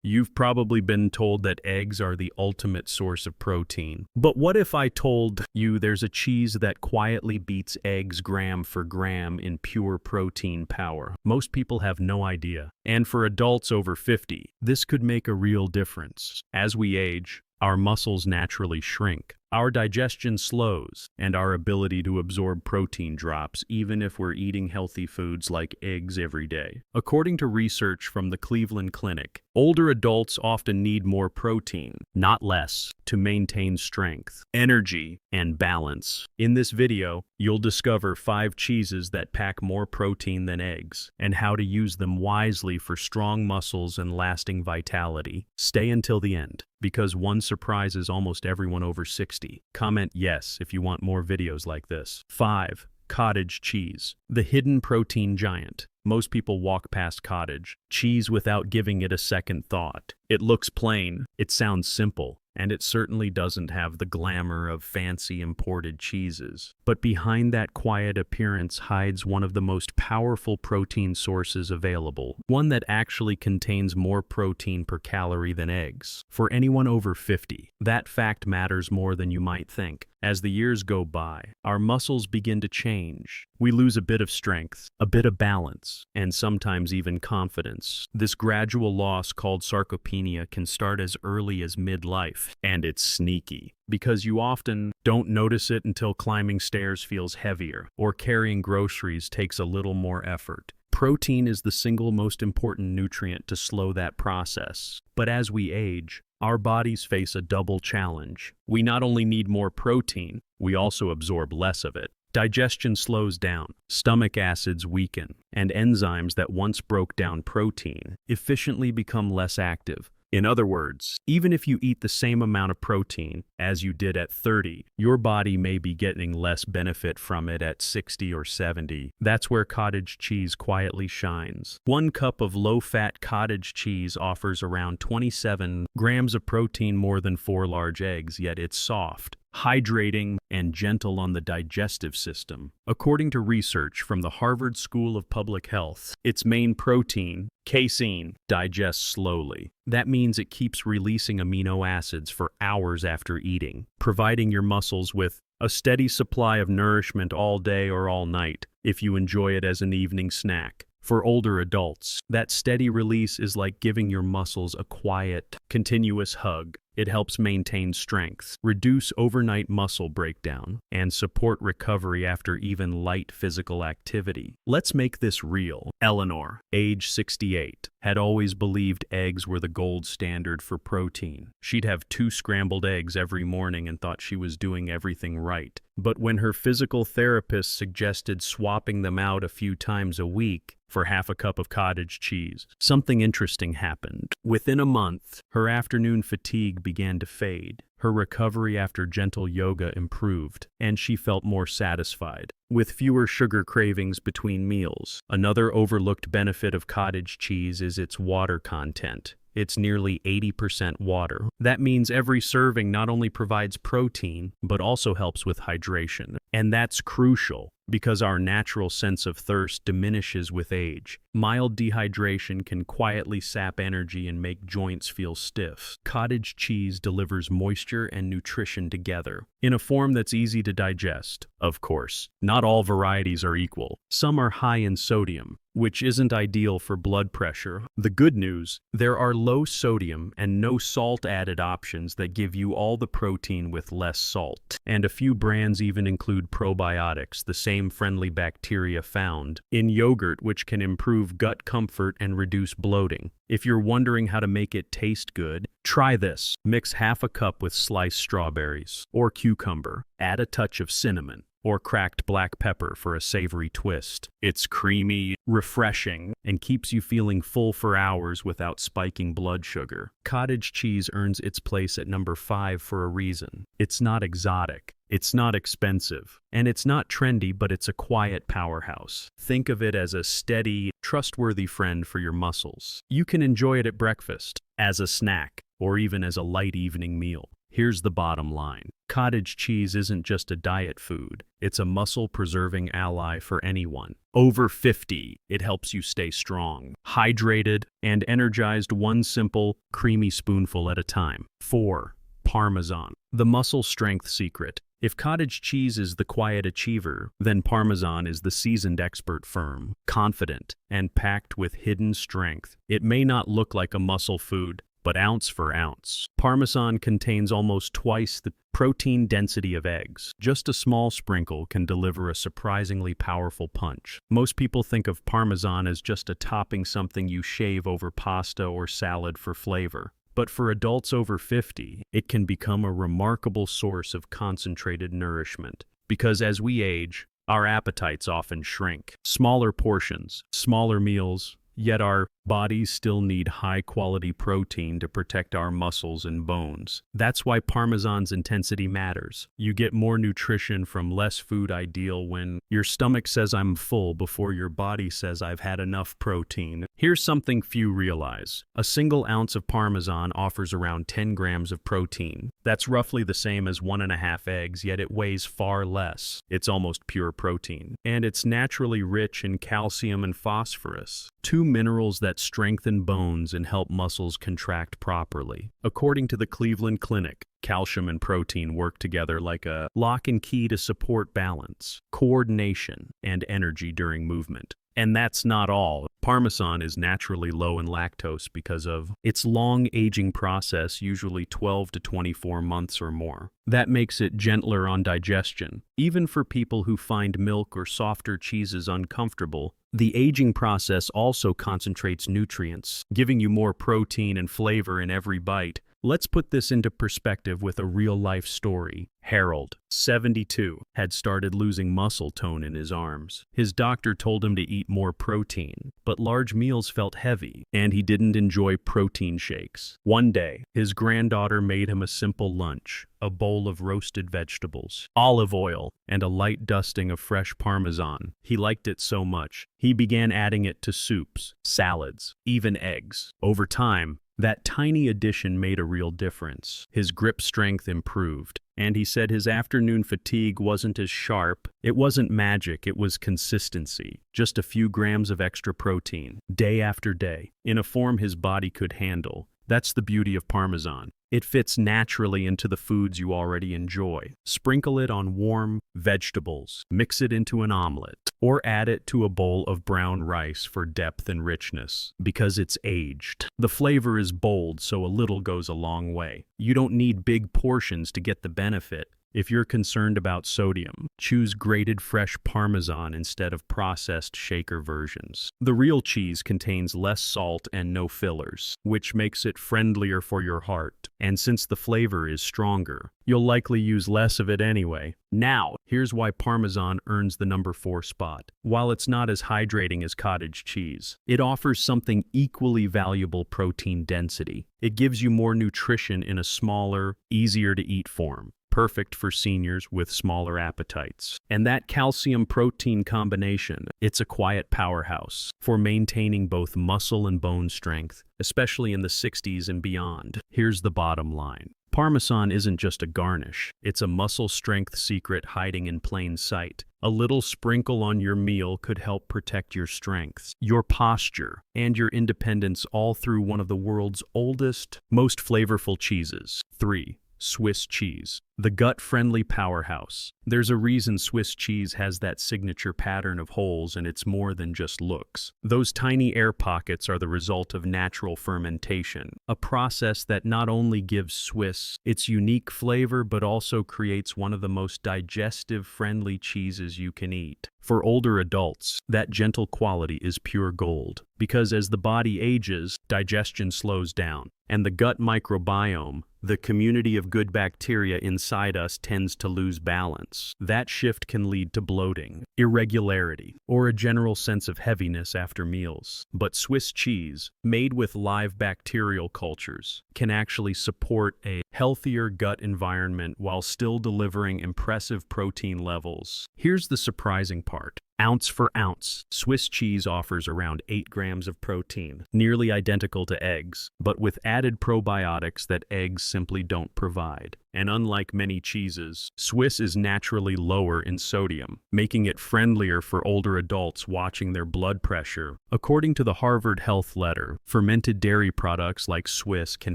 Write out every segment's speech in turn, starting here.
You've probably been told that eggs are the ultimate source of protein. But what if I told you there's a cheese that quietly beats eggs gram for gram in pure protein power? Most people have no idea. And for adults over 50, this could make a real difference. As we age, our muscles naturally shrink. Our digestion slows, and our ability to absorb protein drops even if we're eating healthy foods like eggs every day. According to research from the Cleveland Clinic, older adults often need more protein, not less, to maintain strength, energy, and balance. In this video, you'll discover 5 cheeses that pack more protein than eggs, and how to use them wisely for strong muscles and lasting vitality. Stay until the end, because one surprises almost everyone over 60. Comment yes if you want more videos like this. 5. Cottage cheese, the hidden protein giant. Most people walk past cottage cheese without giving it a second thought. It looks plain, it sounds simple, and it certainly doesn't have the glamour of fancy imported cheeses. But behind that quiet appearance hides one of the most powerful protein sources available, one that actually contains more protein per calorie than eggs. For anyone over 50, that fact matters more than you might think. As the years go by, our muscles begin to change. We lose a bit of strength, a bit of balance, and sometimes even confidence. This gradual loss, called sarcopenia, can start as early as midlife, and it's sneaky, because you often don't notice it until climbing stairs feels heavier, or carrying groceries takes a little more effort. Protein is the single most important nutrient to slow that process. But as we age, our bodies face a double challenge. We not only need more protein, we also absorb less of it. Digestion slows down, stomach acids weaken, and enzymes that once broke down protein efficiently become less active. In other words, even if you eat the same amount of protein as you did at 30, your body may be getting less benefit from it at 60 or 70. That's where cottage cheese quietly shines. 1 cup of low-fat cottage cheese offers around 27 grams of protein, more than 4 large eggs, yet it's soft, hydrating, and gentle on the digestive system. According to research from the Harvard School of Public Health, its main protein, casein, digests slowly. That means it keeps releasing amino acids for hours after eating, providing your muscles with a steady supply of nourishment all day or all night, if you enjoy it as an evening snack. For older adults, that steady release is like giving your muscles a quiet, continuous hug. It helps maintain strength, reduce overnight muscle breakdown, and support recovery after even light physical activity. Let's make this real. Eleanor, age 68, had always believed eggs were the gold standard for protein. She'd have 2 scrambled eggs every morning and thought she was doing everything right. But when her physical therapist suggested swapping them out a few times a week for half a cup of cottage cheese, something interesting happened. Within a month, her afternoon fatigue began to fade. Her recovery after gentle yoga improved, and she felt more satisfied, with fewer sugar cravings between meals. Another overlooked benefit of cottage cheese is its water content. It's nearly 80% water. That means every serving not only provides protein, but also helps with hydration. And that's crucial, because our natural sense of thirst diminishes with age. Mild dehydration can quietly sap energy and make joints feel stiff. Cottage cheese delivers moisture and nutrition together, in a form that's easy to digest. Of course, not all varieties are equal. Some are high in sodium, which isn't ideal for blood pressure. The good news, there are low sodium and no salt added options that give you all the protein with less salt. And a few brands even include probiotics, the same friendly bacteria found in yogurt, which can improve gut comfort and reduce bloating. If you're wondering how to make it taste good, try this. Mix half a cup with sliced strawberries or cucumber. Add a touch of cinnamon or cracked black pepper for a savory twist. It's creamy, refreshing, and keeps you feeling full for hours without spiking blood sugar. Cottage cheese earns its place at number 5 for a reason. It's not exotic. It's not expensive, and it's not trendy, but it's a quiet powerhouse. Think of it as a steady, trustworthy friend for your muscles. You can enjoy it at breakfast, as a snack, or even as a light evening meal. Here's the bottom line. Cottage cheese isn't just a diet food, it's a muscle-preserving ally for anyone. Over 50, it helps you stay strong, hydrated, and energized one simple, creamy spoonful at a time. 4. Parmesan, the muscle strength secret. If cottage cheese is the quiet achiever, then Parmesan is the seasoned expert, firm, confident, and packed with hidden strength. It may not look like a muscle food, but ounce for ounce, Parmesan contains almost twice the protein density of eggs. Just a small sprinkle can deliver a surprisingly powerful punch. Most people think of Parmesan as just a topping, something you shave over pasta or salad for flavor. But for adults over 50, it can become a remarkable source of concentrated nourishment. Because as we age, our appetites often shrink. Smaller portions, smaller meals, yet our bodies still need high-quality protein to protect our muscles and bones. That's why Parmesan's intensity matters. You get more nutrition from less food, ideal when your stomach says I'm full before your body says I've had enough protein. Here's something few realize. A single ounce of Parmesan offers around 10 grams of protein. That's roughly the same as 1.5 eggs, yet it weighs far less. It's almost pure protein. And it's naturally rich in calcium and phosphorus, two minerals that strengthen bones and help muscles contract properly. According to the Cleveland Clinic, calcium and protein work together like a lock and key to support balance, coordination, and energy during movement. And that's not all. Parmesan is naturally low in lactose because of its long aging process, usually 12 to 24 months or more. That makes it gentler on digestion. Even for people who find milk or softer cheeses uncomfortable, the aging process also concentrates nutrients, giving you more protein and flavor in every bite. Let's put this into perspective with a real-life story. Harold, 72, had started losing muscle tone in his arms. His doctor told him to eat more protein, but large meals felt heavy, and he didn't enjoy protein shakes. One day, his granddaughter made him a simple lunch, a bowl of roasted vegetables, olive oil, and a light dusting of fresh Parmesan. He liked it so much, he began adding it to soups, salads, even eggs. Over time, that tiny addition made a real difference. His grip strength improved, and he said his afternoon fatigue wasn't as sharp. It wasn't magic, it was consistency. Just a few grams of extra protein, day after day, in a form his body could handle. That's the beauty of Parmesan. It fits naturally into the foods you already enjoy. Sprinkle it on warm vegetables, mix it into an omelet, or add it to a bowl of brown rice for depth and richness. Because it's aged, the flavor is bold, so a little goes a long way. You don't need big portions to get the benefit. If you're concerned about sodium, choose grated fresh Parmesan instead of processed shaker versions. The real cheese contains less salt and no fillers, which makes it friendlier for your heart. And since the flavor is stronger, you'll likely use less of it anyway. Now, here's why Parmesan earns the number 4 spot. While it's not as hydrating as cottage cheese, it offers something equally valuable: protein density. It gives you more nutrition in a smaller, easier-to-eat form. Perfect for seniors with smaller appetites. And that calcium-protein combination, it's a quiet powerhouse for maintaining both muscle and bone strength, especially in the 60s and beyond. Here's the bottom line. Parmesan isn't just a garnish, it's a muscle strength secret hiding in plain sight. A little sprinkle on your meal could help protect your strength, your posture, and your independence, all through one of the world's oldest, most flavorful cheeses. 3. Swiss cheese, the gut-friendly powerhouse. There's a reason Swiss cheese has that signature pattern of holes, and it's more than just looks. Those tiny air pockets are the result of natural fermentation, a process that not only gives Swiss its unique flavor but also creates one of the most digestive-friendly cheeses you can eat. For older adults, that gentle quality is pure gold, because as the body ages, digestion slows down, and the gut microbiome, the community of good bacteria inside us, tends to lose balance. That shift can lead to bloating, irregularity, or a general sense of heaviness after meals. But Swiss cheese, made with live bacterial cultures, can actually support a healthier gut environment while still delivering impressive protein levels. Here's the surprising part. Ounce for ounce, Swiss cheese offers around 8 grams of protein, nearly identical to eggs, but with added probiotics that eggs simply don't provide. And unlike many cheeses, Swiss is naturally lower in sodium, making it friendlier for older adults watching their blood pressure. According to the Harvard Health Letter, fermented dairy products like Swiss can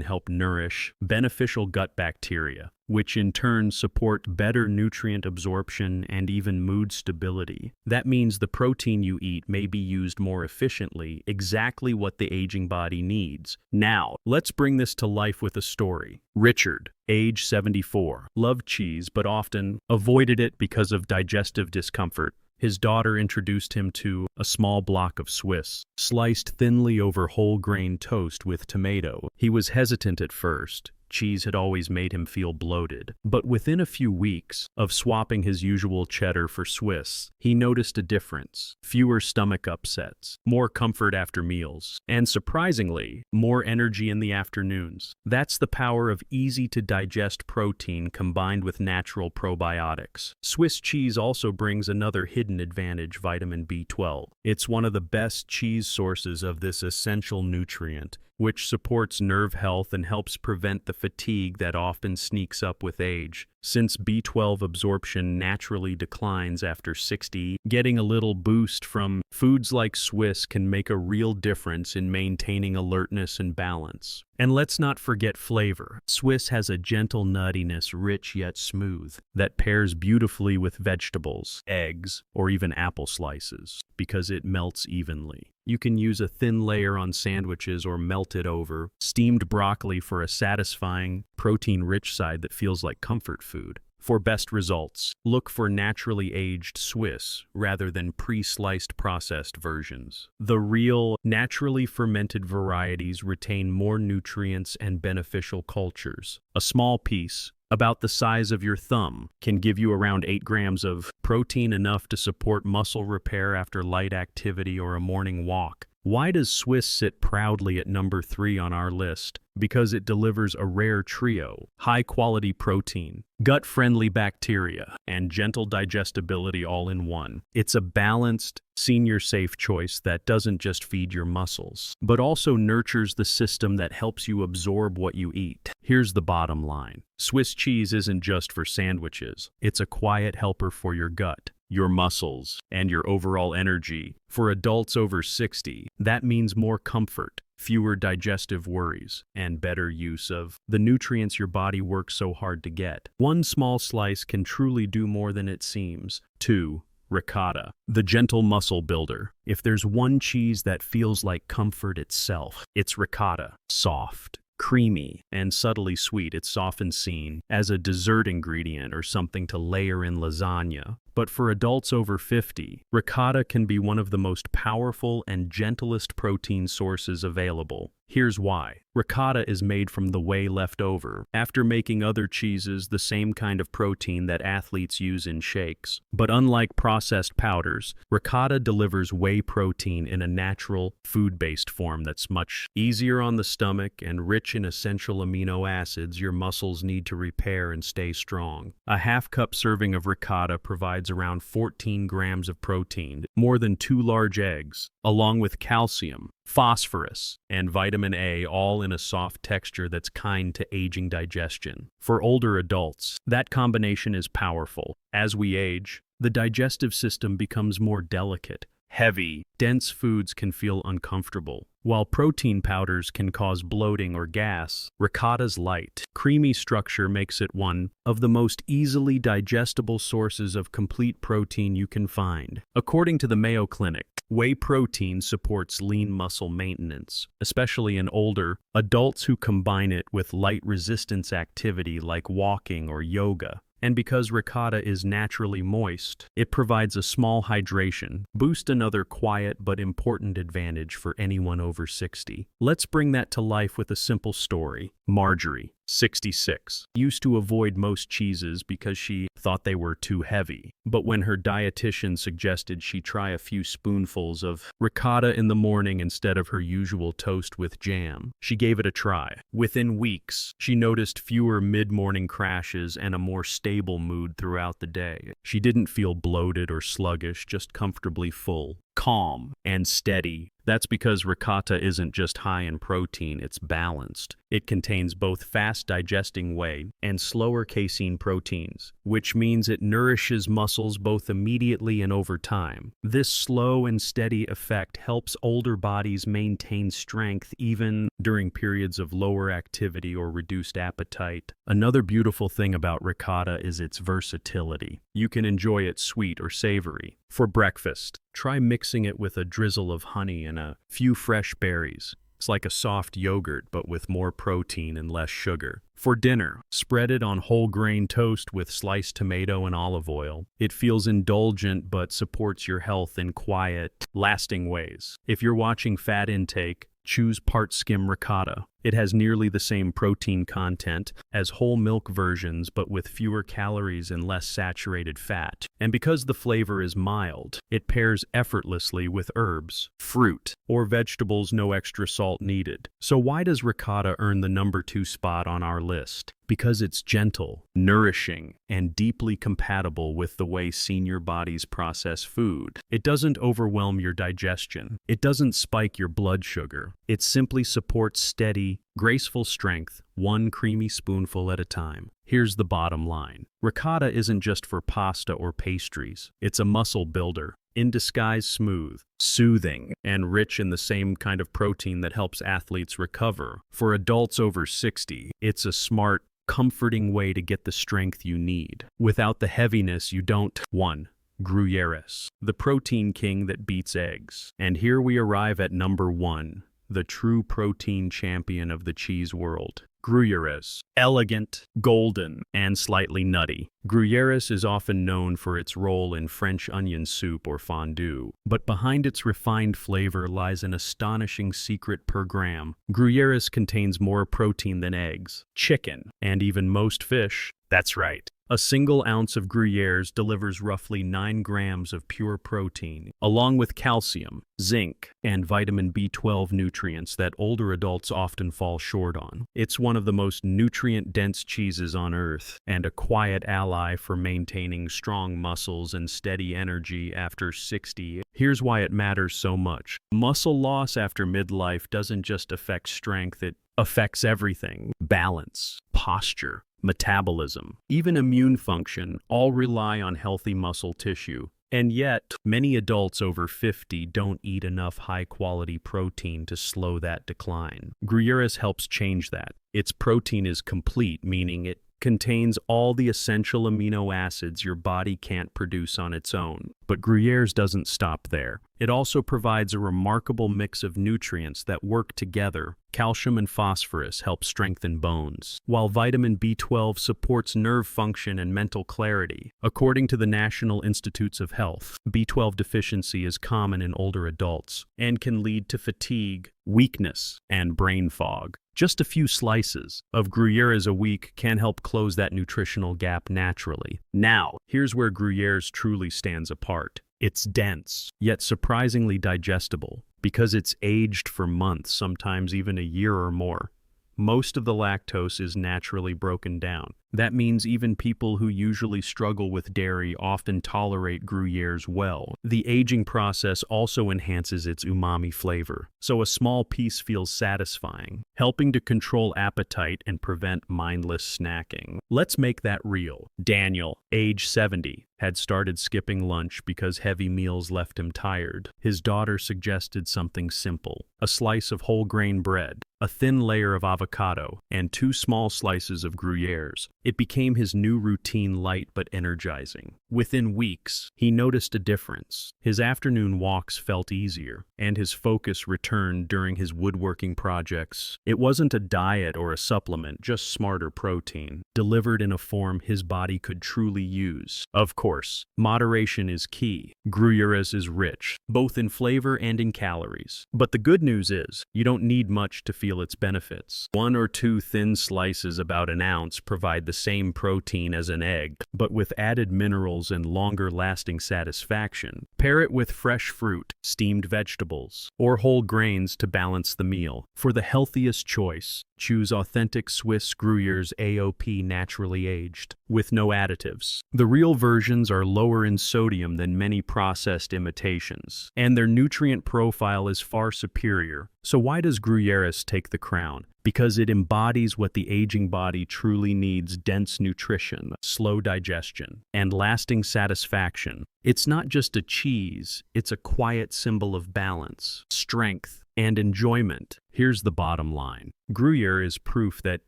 help nourish beneficial gut bacteria, which in turn support better nutrient absorption and even mood stability. That means the protein you eat may be used more efficiently, exactly what the aging body needs. Now, let's bring this to life with a story. Richard, age 74, loved cheese but often avoided it because of digestive discomfort. His daughter introduced him to a small block of Swiss, sliced thinly over whole grain toast with tomato. He was hesitant at first. Cheese had always made him feel bloated. But within a few weeks of swapping his usual cheddar for Swiss, he noticed a difference. Fewer stomach upsets, more comfort after meals, and surprisingly, more energy in the afternoons. That's the power of easy-to-digest protein combined with natural probiotics. Swiss cheese also brings another hidden advantage, vitamin B12. It's one of the best cheese sources of this essential nutrient, which supports nerve health and helps prevent the fatigue that often sneaks up with age. Since B12 absorption naturally declines after 60, getting a little boost from foods like Swiss can make a real difference in maintaining alertness and balance. And let's not forget flavor. Swiss has a gentle nuttiness, rich yet smooth, that pairs beautifully with vegetables, eggs, or even apple slices, because it melts evenly. You can use a thin layer on sandwiches or melt it over steamed broccoli for a satisfying, protein-rich side that feels like comfort food. For best results, look for naturally aged Swiss rather than pre-sliced processed versions. The real, naturally fermented varieties retain more nutrients and beneficial cultures. A small piece, about the size of your thumb, can give you around 8 grams of protein, enough to support muscle repair after light activity or a morning walk. Why does Swiss sit proudly at number 3 on our list? Because it delivers a rare trio: high-quality protein, gut-friendly bacteria, and gentle digestibility all in one. It's a balanced, senior-safe choice that doesn't just feed your muscles, but also nurtures the system that helps you absorb what you eat. Here's the bottom line. Swiss cheese isn't just for sandwiches. It's a quiet helper for your gut, your muscles, and your overall energy. For adults over 60, that means more comfort, fewer digestive worries, and better use of the nutrients your body works so hard to get. One small slice can truly do more than it seems. 2. Ricotta, the gentle muscle builder. If there's one cheese that feels like comfort itself, it's ricotta. Soft, creamy, and subtly sweet, it's often seen as a dessert ingredient or something to layer in lasagna. But for adults over 50, ricotta can be one of the most powerful and gentlest protein sources available. Here's why. Ricotta is made from the whey left over after making other cheeses, the same kind of protein that athletes use in shakes. But unlike processed powders, ricotta delivers whey protein in a natural, food-based form that's much easier on the stomach and rich in essential amino acids your muscles need to repair and stay strong. A half-cup serving of ricotta provides around 14 grams of protein, more than 2 large eggs, along with calcium, phosphorus, and vitamin A, all in a soft texture that's kind to aging digestion. For older adults, that combination is powerful. As we age, the digestive system becomes more delicate. Heavy, dense foods can feel uncomfortable, while protein powders can cause bloating or gas. Ricotta's light, creamy structure makes it one of the most easily digestible sources of complete protein you can find. According to the Mayo Clinic, whey protein supports lean muscle maintenance, especially in older adults who combine it with light resistance activity like walking or yoga. And because ricotta is naturally moist, it provides a small hydration boost, another quiet but important advantage for anyone over 60. Let's bring that to life with a simple story. Marjorie, 66, used to avoid most cheeses because she thought they were too heavy. But when her dietitian suggested she try a few spoonfuls of ricotta in the morning instead of her usual toast with jam, she gave it a try. Within weeks, she noticed fewer mid-morning crashes and a more stable mood throughout the day. She didn't feel bloated or sluggish, just comfortably full, calm, and steady. That's because ricotta isn't just high in protein, it's balanced. It contains both fast-digesting whey and slower casein proteins, which means it nourishes muscles both immediately and over time. This slow and steady effect helps older bodies maintain strength even during periods of lower activity or reduced appetite. Another beautiful thing about ricotta is its versatility. You can enjoy it sweet or savory. For breakfast, try mixing it with a drizzle of honey and a few fresh berries. It's like a soft yogurt, but with more protein and less sugar. For dinner, spread it on whole grain toast with sliced tomato and olive oil. It feels indulgent but supports your health in quiet, lasting ways. If you're watching fat intake, choose part skim ricotta. It has nearly the same protein content as whole milk versions, but with fewer calories and less saturated fat. And because the flavor is mild, it pairs effortlessly with herbs, fruit, or vegetables, no extra salt needed. So why does ricotta earn the number 2 spot on our list? Because it's gentle, nourishing, and deeply compatible with the way senior bodies process food. It doesn't overwhelm your digestion. It doesn't spike your blood sugar. It simply supports steady, graceful strength, one creamy spoonful at a time. Here's the bottom line. Ricotta isn't just for pasta or pastries. It's a muscle builder, in disguise smooth, soothing, and rich in the same kind of protein that helps athletes recover. For adults over 60, it's a smart, comforting way to get the strength you need. Without the heaviness you don't. 1. Gruyère, the protein king that beats eggs. And here we arrive at number 1. The true protein champion of the cheese world. Gruyère. Elegant, golden, and slightly nutty. Gruyère is often known for its role in French onion soup or fondue, but behind its refined flavor lies an astonishing secret per gram. Gruyère contains more protein than eggs, chicken, and even most fish. That's right. A single ounce of Gruyère delivers roughly 9 grams of pure protein, along with calcium, zinc, and vitamin B12 nutrients that older adults often fall short on. It's one of the most nutrient-dense cheeses on earth, and a quiet ally for maintaining strong muscles and steady energy after 60. Here's why it matters so much. Muscle loss after midlife doesn't just affect strength, it affects everything. Balance, posture, metabolism, even immune function, all rely on healthy muscle tissue. And yet, many adults over 50 don't eat enough high-quality protein to slow that decline. Gruyère helps change that. Its protein is complete, meaning it contains all the essential amino acids your body can't produce on its own. But Gruyère doesn't stop there. It also provides a remarkable mix of nutrients that work together. Calcium and phosphorus help strengthen bones, while vitamin B12 supports nerve function and mental clarity. According to the National Institutes of Health, B12 deficiency is common in older adults and can lead to fatigue, weakness, and brain fog. Just a few slices of Gruyère a week can help close that nutritional gap naturally. Now, here's where Gruyère truly stands apart. It's dense, yet surprisingly digestible, because it's aged for months, sometimes even a year or more. Most of the lactose is naturally broken down. That means even people who usually struggle with dairy often tolerate Gruyère well. The aging process also enhances its umami flavor, so a small piece feels satisfying, helping to control appetite and prevent mindless snacking. Let's make that real. Daniel, age 70, had started skipping lunch because heavy meals left him tired. His daughter suggested something simple: a slice of whole grain bread, a thin layer of avocado, and 2 small slices of Gruyère. It became his new routine, light but energizing. Within weeks, he noticed a difference. His afternoon walks felt easier, and his focus returned during his woodworking projects. It wasn't a diet or a supplement, just smarter protein, delivered in a form his body could truly use. Of course, moderation is key. Gruyère is rich, both in flavor and in calories. But the good news is, you don't need much to feel its benefits. 1 or 2 thin slices about an ounce provide the same protein as an egg, but with added minerals and longer-lasting satisfaction. Pair it with fresh fruit, steamed vegetables, or whole grains to balance the meal. For the healthiest choice, choose authentic Swiss Gruyère's AOP naturally aged, with no additives. The real versions are lower in sodium than many processed imitations, and their nutrient profile is far superior. So why does Gruyère take the crown? Because it embodies what the aging body truly needs: dense nutrition, slow digestion, and lasting satisfaction. It's not just a cheese, it's a quiet symbol of balance, strength, and enjoyment. Here's the bottom line. Gruyère is proof that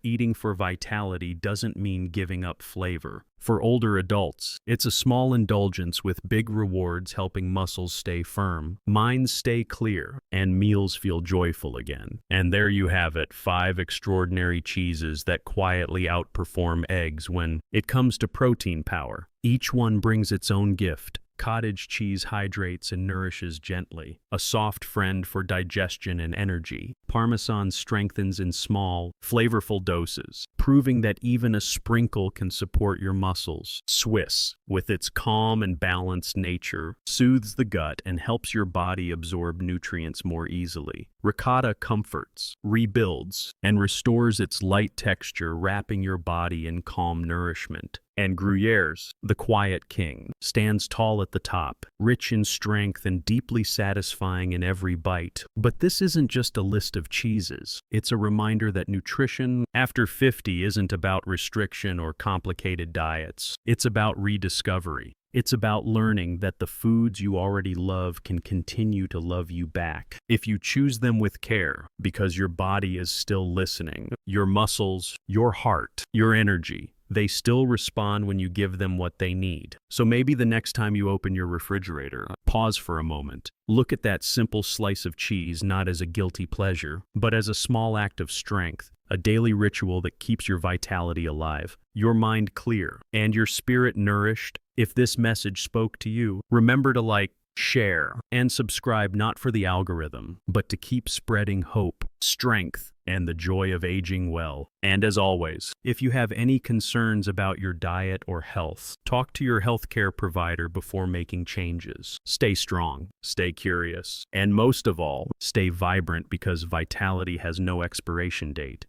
eating for vitality doesn't mean giving up flavor. For older adults, it's a small indulgence with big rewards, helping muscles stay firm, minds stay clear, and meals feel joyful again. And there you have it, 5 extraordinary cheeses that quietly outperform eggs when it comes to protein power. Each one brings its own gift. Cottage cheese hydrates and nourishes gently, a soft friend for digestion and energy. Parmesan strengthens in small, flavorful doses, proving that even a sprinkle can support your muscles. Swiss, with its calm and balanced nature, soothes the gut and helps your body absorb nutrients more easily. Ricotta comforts, rebuilds, and restores its light texture, wrapping your body in calm nourishment. And Gruyère's, the quiet king, stands tall at the top, rich in strength and deeply satisfying in every bite. But this isn't just a list of cheeses. It's a reminder that nutrition after 50 isn't about restriction or complicated diets. It's about rediscovery. It's about learning that the foods you already love can continue to love you back if you choose them with care, because your body is still listening. Your muscles, your heart, your energy, they still respond when you give them what they need. So maybe the next time you open your refrigerator, pause for a moment. Look at that simple slice of cheese not as a guilty pleasure, but as a small act of strength, a daily ritual that keeps your vitality alive, your mind clear, and your spirit nourished. If this message spoke to you, remember to like, share, and subscribe, not for the algorithm, but to keep spreading hope, strength, and the joy of aging well. And as always, if you have any concerns about your diet or health, talk to your healthcare provider before making changes. Stay strong, stay curious, and most of all, stay vibrant, because vitality has no expiration date.